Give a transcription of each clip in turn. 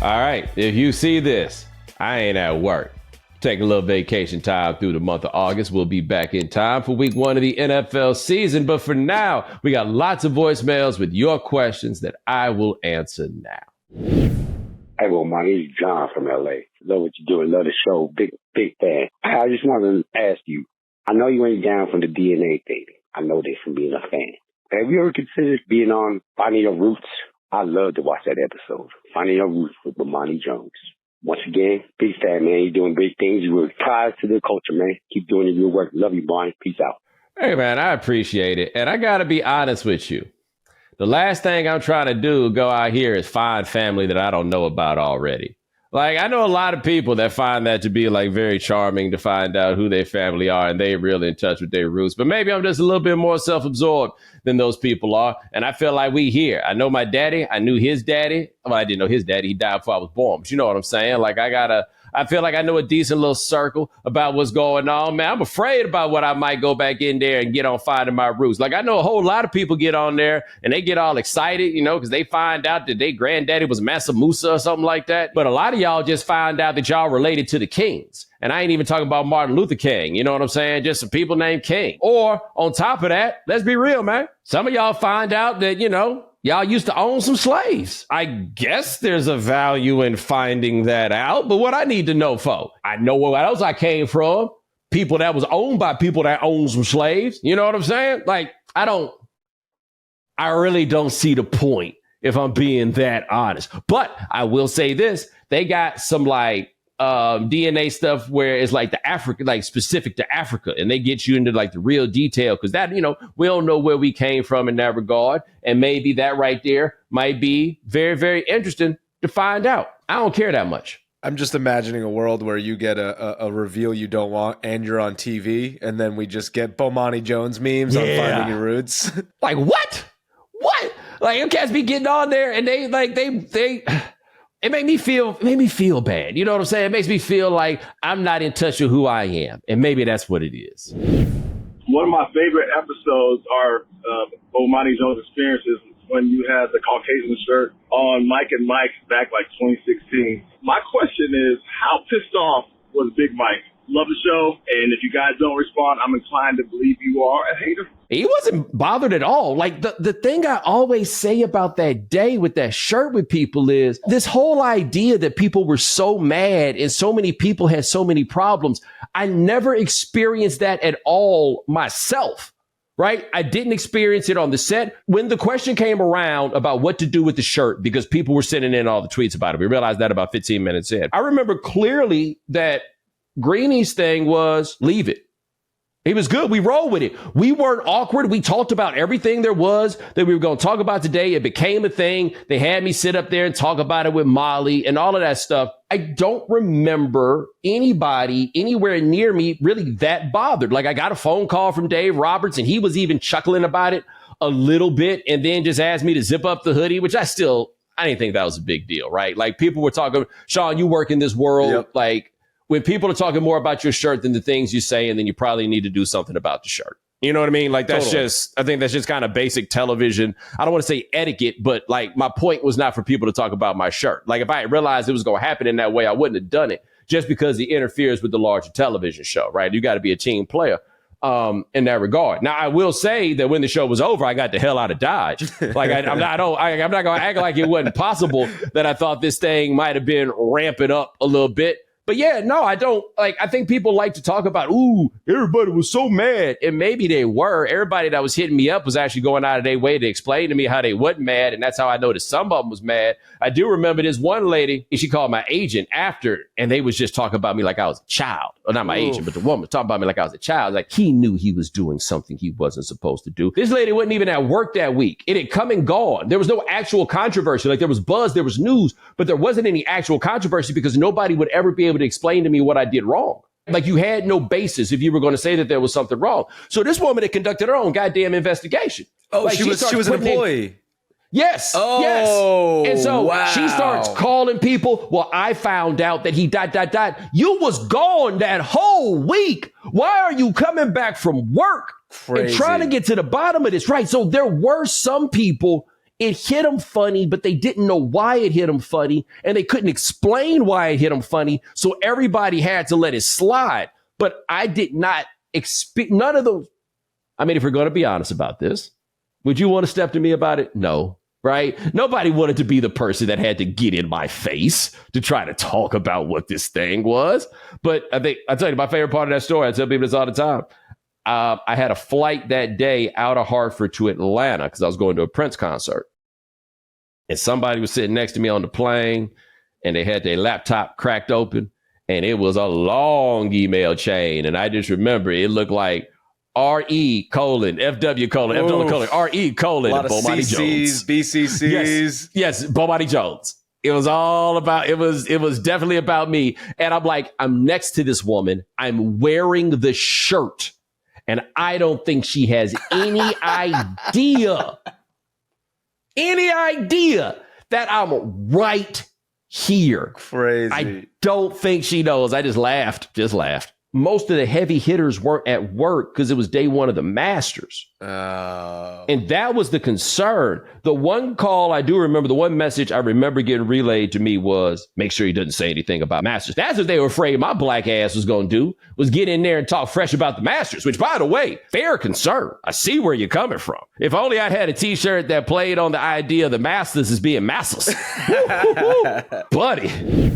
All right, if you see this, I ain't at work. Taking a little vacation time through the month of August. We'll be back in time for week 1 of the NFL season. But for now, we got lots of voicemails with your questions that I will answer now. Hey, well, my name is John from LA. Love what you do. Love the show. Big fan. I just wanted to ask you, I know you ain't down from the DNA thing. I know this from being a fan. Have you ever considered being on Finding Your Roots? I love to watch that episode. Finding Your Roots with Bomani Jones. Once again, big fan, man. You're doing great things. You were tied to the culture, man. Keep doing your good work. Love you, Bomani. Peace out. Hey, man, I appreciate it. And I got to be honest with you. The last thing I'm trying to do, go out here, is find family that I don't know about already. Like, I know a lot of people that find that to be, like, very charming to find out who their family are and they're really in touch with their roots. But maybe I'm just a little bit more self-absorbed than those people are. And I feel like we here. I know my daddy. I knew his daddy. Well, I didn't know his daddy. He died before I was born. But you know what I'm saying? Like, I feel like I know a decent little circle about what's going on, man. I'm afraid about what I might go back in there and get on Finding My Roots. Like, I know a whole lot of people get on there and they get all excited, you know, because they find out that their granddaddy was Massa Musa or something like that. But a lot of y'all just find out that y'all related to the kings. And I ain't even talking about Martin Luther King. You know what I'm saying? Just some people named King. Or on top of that, let's be real, man. Some of y'all find out that, you know, y'all used to own some slaves. I guess there's a value in finding that out. But what I need to know, for, I know what else I came from. People that was owned by people that owned some slaves. You know what I'm saying? Like, I really don't see the point if I'm being that honest. But I will say this. They got some like DNA stuff where it's like the Africa, like specific to Africa, and they get you into like the real detail because that, you know, we don't know where we came from in that regard. And maybe that right there might be very, very interesting to find out. I don't care that much. I'm just imagining a world where you get a reveal you don't want and you're on TV, and then we just get Bomani Jones memes on Finding Your Roots. Like, what? Like, you cats be getting on there and they it made me feel bad. You know what I'm saying? It makes me feel like I'm not in touch with who I am. And maybe that's what it is. One of my favorite episodes are Bomani Jones' experiences when you had the Caucasian shirt on Mike and Mike back like 2016. My question is, how pissed off was Big Mike? Love the show, and if you guys don't respond, I'm inclined to believe you are a hater. He wasn't bothered at all. Like, the thing I always say about that day with that shirt with people is this whole idea that people were so mad and so many people had so many problems. I never experienced that at all myself, right? I didn't experience it on the set. When the question came around about what to do with the shirt, because people were sending in all the tweets about it, we realized that about 15 minutes in. I remember clearly that Greeny's thing was leave it. He was good. We rolled with it. We weren't awkward. We talked about everything there was that we were going to talk about today. It became a thing. They had me sit up there and talk about it with Molly and all of that stuff. I don't remember anybody anywhere near me really that bothered. Like, I got a phone call from Dave Roberts and he was even chuckling about it a little bit and then just asked me to zip up the hoodie, which I didn't think that was a big deal, right? Like, people were talking, Sean, you work in this world. Yep. Like, when people are talking more about your shirt than the things you say, and then you probably need to do something about the shirt. You know what I mean? Like, that's totally. I think that's just kind of basic television. I don't want to say etiquette, but like, my point was not for people to talk about my shirt. Like, if I had realized it was going to happen in that way, I wouldn't have done it just because it interferes with the larger television show, right? You got to be a team player in that regard. Now, I will say that when the show was over, I got the hell out of Dodge. Like, I'm not going to act like it wasn't possible that I thought this thing might have been ramping up a little bit. But yeah, no, I don't like, I think people like to talk about, ooh, everybody was so mad. And maybe they were. Everybody that was hitting me up was actually going out of their way to explain to me how they wasn't mad. And that's how I noticed some of them was mad. I do remember this one lady, she called my agent after, and they was just talking about me like I was a child. Or not my agent, but the woman was talking about me like I was a child. Like, he knew he was doing something he wasn't supposed to do. This lady wasn't even at work that week. It had come and gone. There was no actual controversy. Like, there was buzz, there was news, but there wasn't any actual controversy because nobody would ever be able to explain to me what I did wrong. Like, you had no basis if you were going to say that there was something wrong. So this woman had conducted her own goddamn investigation. Oh, like, she was an employee. Yes. Oh, yes. And so wow. She starts calling people. Well, I found out that he ... You was gone that whole week. Why are you coming back from work? Crazy. And trying to get to the bottom of this? Right. So there were some people it hit them funny, but they didn't know why it hit them funny, and they couldn't explain why it hit them funny, so everybody had to let it slide. But I did not expect none of those. I mean, if we're going to be honest about this, would you want to step to me about it? No. Right? Nobody wanted to be the person that had to get in my face to try to talk about what this thing was. But I tell you, my favorite part of that story, I tell people this all the time. I had a flight that day out of Hartford to Atlanta because I was going to a Prince concert. And somebody was sitting next to me on the plane, and they had their laptop cracked open, and it was a long email chain. And I just remember it looked like RE colon FW colon FW colon RE colon a lot of Bomani CCs, Jones. BCCs. Yes, Bomani Jones. It was all about it was definitely about me. And I'm like, I'm next to this woman. I'm wearing the shirt, and I don't think she has any idea that I'm right here. Crazy. I don't think she knows. I just laughed. Most of the heavy hitters weren't at work because it was day one of the Masters. Oh. And that was the concern. The one call I do remember, the one message I remember getting relayed to me was, make sure he doesn't say anything about Masters. That's what they were afraid my black ass was going to do, was get in there and talk fresh about the Masters, which, by the way, fair concern. I see where you're coming from. If only I had a T-shirt that played on the idea of the Masters as being massless. Buddy.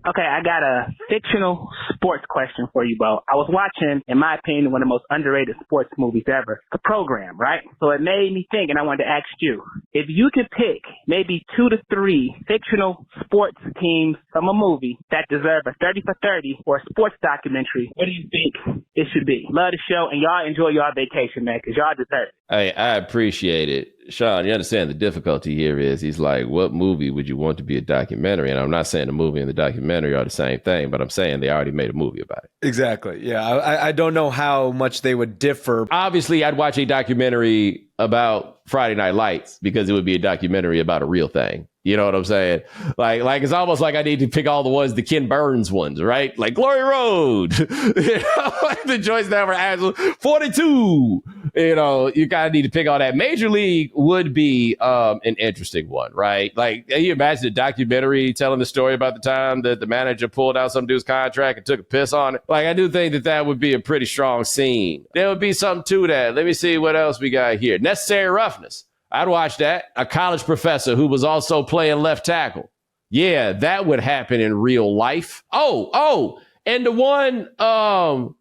Okay, I got a fictional sports question for you, Bo. I was watching, in my opinion, one of the most underrated sports movies ever, The Program, right? So it made me think, and I wanted to ask you, if you could pick maybe 2 to 3 fictional sports teams from a movie that deserve a 30 for 30 or a sports documentary, what do you think it should be? Love the show, and y'all enjoy y'all vacation, man, because y'all deserve it. Hey, I appreciate it. Sean, you understand the difficulty here is he's like, what movie would you want to be a documentary? And I'm not saying the movie and the documentary are the same thing, but I'm saying they already made a movie about it. Exactly. Yeah. I don't know how much they would differ. Obviously, I'd watch a documentary about Friday Night Lights because it would be a documentary about a real thing. You know what I'm saying? Like it's almost like I need to pick all the ones, the Ken Burns ones, right? Like Glory Road, you know, the joints that were actual 42. You know, you kind of need to pick all that. Major League would be an interesting one, right? Like, can you imagine a documentary telling the story about the time that the manager pulled out some dude's contract and took a piss on it? Like, I do think that would be a pretty strong scene. There would be something to that. Let me see what else we got here. Necessary Roughness. I'd watch that. A college professor who was also playing left tackle. Yeah, that would happen in real life. Oh, and the one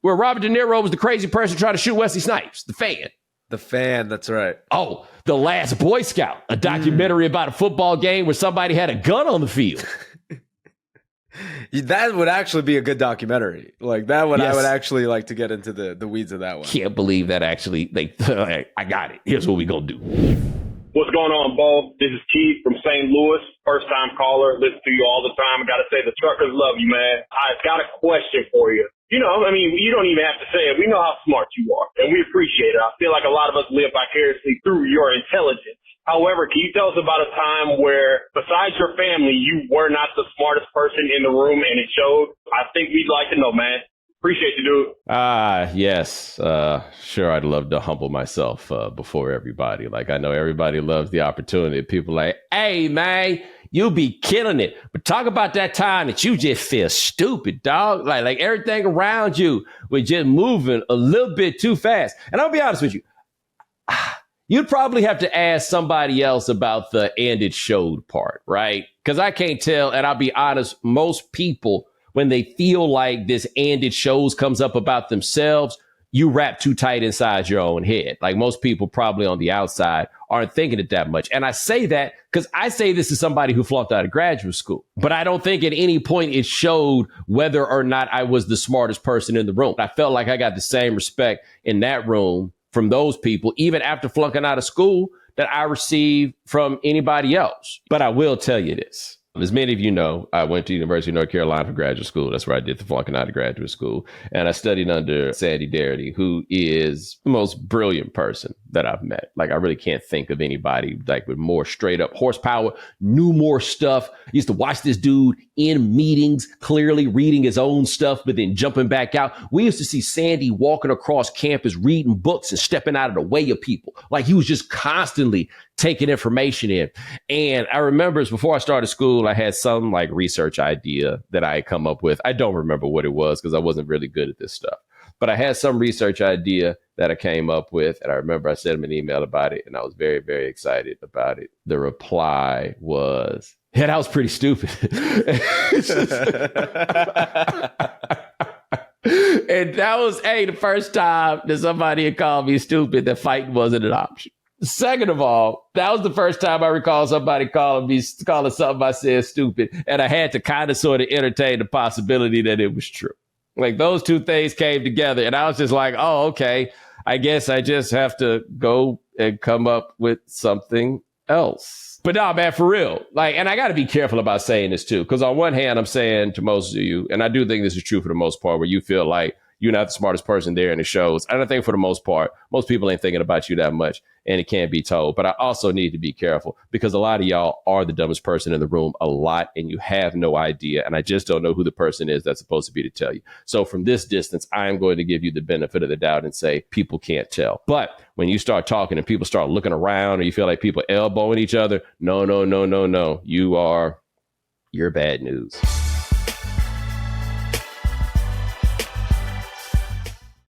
where Robert De Niro was the crazy person trying to shoot Wesley Snipes, The Fan. The Fan, that's right. Oh, The Last Boy Scout, a documentary about a football game where somebody had a gun on the field. That would actually be a good documentary. Like that one, Yes. I would actually like to get into the weeds of that one. Can't believe that actually, I got it. Here's what we gonna do. What's going on, Bo? This is Keith from St. Louis. First time caller. Listen to you all the time. I got to say, the truckers love you, man. I've got a question for you. You know, I mean, you don't even have to say it. We know how smart you are, and we appreciate it. I feel like a lot of us live vicariously through your intelligence. However, can you tell us about a time where, besides your family, you were not the smartest person in the room and it showed? I think we'd like to know, man. Appreciate you, dude. Yes. Sure, I'd love to humble myself before everybody. Like, I know everybody loves the opportunity. People like, hey, man, you be killing it. But talk about that time that you just feel stupid, dog. Like everything around you was just moving a little bit too fast. And I'll be honest with you. You'd probably have to ask somebody else about the and it showed part, right? Because I can't tell. And I'll be honest, most people, when they feel like this and it shows comes up about themselves, you wrap too tight inside your own head. Like most people probably on the outside aren't thinking it that much. And I say that because I say this is somebody who flunked out of graduate school. But I don't think at any point it showed whether or not I was the smartest person in the room. I felt like I got the same respect in that room from those people, even after flunking out of school, that I received from anybody else. But I will tell you this. As many of you know, I went to the University of North Carolina for graduate school. That's where I did the flunking out of graduate school. And I studied under Sandy Darity, who is the most brilliant person that I've met. Like, I really can't think of anybody like with more straight up horsepower, knew more stuff. Used to watch this dude in meetings, clearly reading his own stuff, but then jumping back out. We used to see Sandy walking across campus, reading books and stepping out of the way of people. Like he was just constantly taking information in. And I remember before I started school, I had some like research idea that I had come up with. I don't remember what it was because I wasn't really good at this stuff. But I had some research idea that I came up with. And I remember I sent him an email about it. And I was very, very excited about it. The reply was, yeah, that was pretty stupid. And that was, the first time that somebody had called me stupid, that fighting wasn't an option. Second of all, that was the first time I recall somebody calling something I said stupid. And I had to kind of sort of entertain the possibility that it was true. Like those two things came together. And I was just like, oh, okay, I guess I just have to go and come up with something else. But no, man, for real. Like, and I got to be careful about saying this too, because on one hand, I'm saying to most of you, and I do think this is true for the most part, where you feel like you're not the smartest person there in the shows. And I think for the most part, most people ain't thinking about you that much, and it can't be told. But I also need to be careful because a lot of y'all are the dumbest person in the room a lot, and you have no idea. And I just don't know who the person is that's supposed to be to tell you. So from this distance, I am going to give you the benefit of the doubt and say people can't tell. But when you start talking and people start looking around, or you feel like people elbowing each other, no. You're bad news.